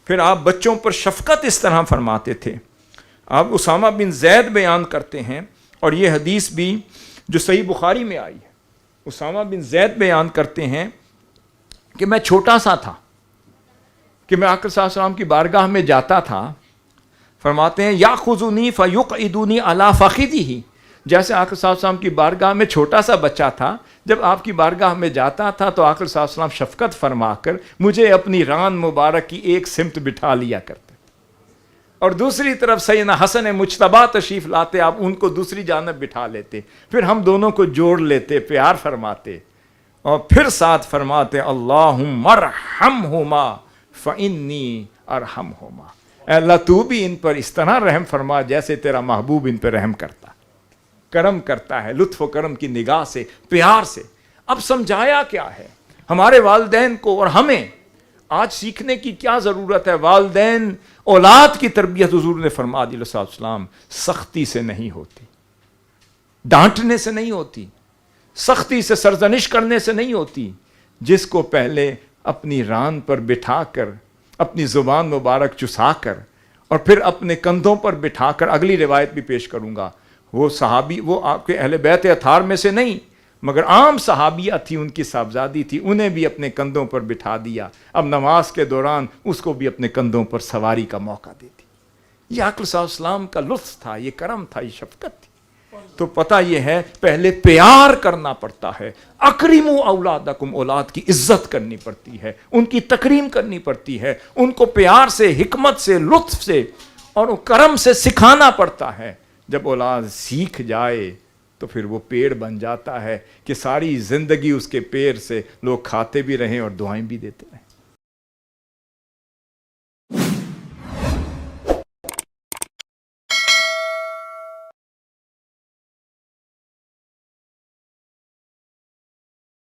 پھر آپ بچوں پر شفقت اس طرح فرماتے تھے. آپ اسامہ بن زید بیان کرتے ہیں، اور یہ حدیث بھی جو صحیح بخاری میں آئی ہے. اسامہ بن زید بیان کرتے ہیں کہ میں چھوٹا سا تھا کہ میں آقا صلی اللہ علیہ وسلم کی بارگاہ میں جاتا تھا. فرماتے ہیں یاخذونی فیقعدونی علی فخذہ، جیسے آقا صلی اللہ علیہ وسلم کی بارگاہ میں چھوٹا سا بچہ تھا، جب آپ کی بارگاہ میں جاتا تھا تو آقا صلی اللہ علیہ وسلم شفقت فرما کر مجھے اپنی ران مبارک کی ایک سمت بٹھا لیا کرتے، اور دوسری طرف سیدنا حسن مجتبیٰ تشریف لاتے، آپ ان کو دوسری جانب بٹھا لیتے، پھر ہم دونوں کو جوڑ لیتے، پیار فرماتے، اور پھر ساتھ فرماتے اللہم ارحمہما فانی ارحمہما، اے اللہ تو بھی ان پر اس طرح رحم فرما جیسے تیرا محبوب ان پر رحم کرتا، کرم کرتا ہے، لطف و کرم کی نگاہ سے، پیار سے. اب سمجھایا کیا ہے ہمارے والدین کو اور ہمیں آج سیکھنے کی کیا ضرورت ہے؟ والدین اولاد کی تربیت حضور نے فرما دی علیہ السلام سختی سے نہیں ہوتی، ڈانٹنے سے نہیں ہوتی، سختی سے سرزنش کرنے سے نہیں ہوتی. جس کو پہلے اپنی ران پر بٹھا کر، اپنی زبان مبارک چسا کر، اور پھر اپنے کندھوں پر بٹھا کر، اگلی روایت بھی پیش کروں گا، وہ صحابی، وہ آپ کے اہل بیت اطہار میں سے نہیں مگر عام صحابیہ تھی، ان کی صاحبزادی تھی، انہیں بھی اپنے کندھوں پر بٹھا دیا. اب نماز کے دوران اس کو بھی اپنے کندھوں پر سواری کا موقع دے دی. یہ آقا صلی اللہ علیہ وسلم کا لطف تھا، یہ کرم تھا، یہ شفقت تھی. تو پتہ یہ ہے پہلے پیار کرنا پڑتا ہے. اکرموا اولادکم، اولاد کی عزت کرنی پڑتی ہے، ان کی تکریم کرنی پڑتی ہے، ان کو پیار سے، حکمت سے، لطف سے اور کرم سے سکھانا پڑتا ہے. جب اولاد سیکھ جائے تو پھر وہ پیڑ بن جاتا ہے کہ ساری زندگی اس کے پیر سے لوگ کھاتے بھی رہیں اور دعائیں بھی دیتے رہیں.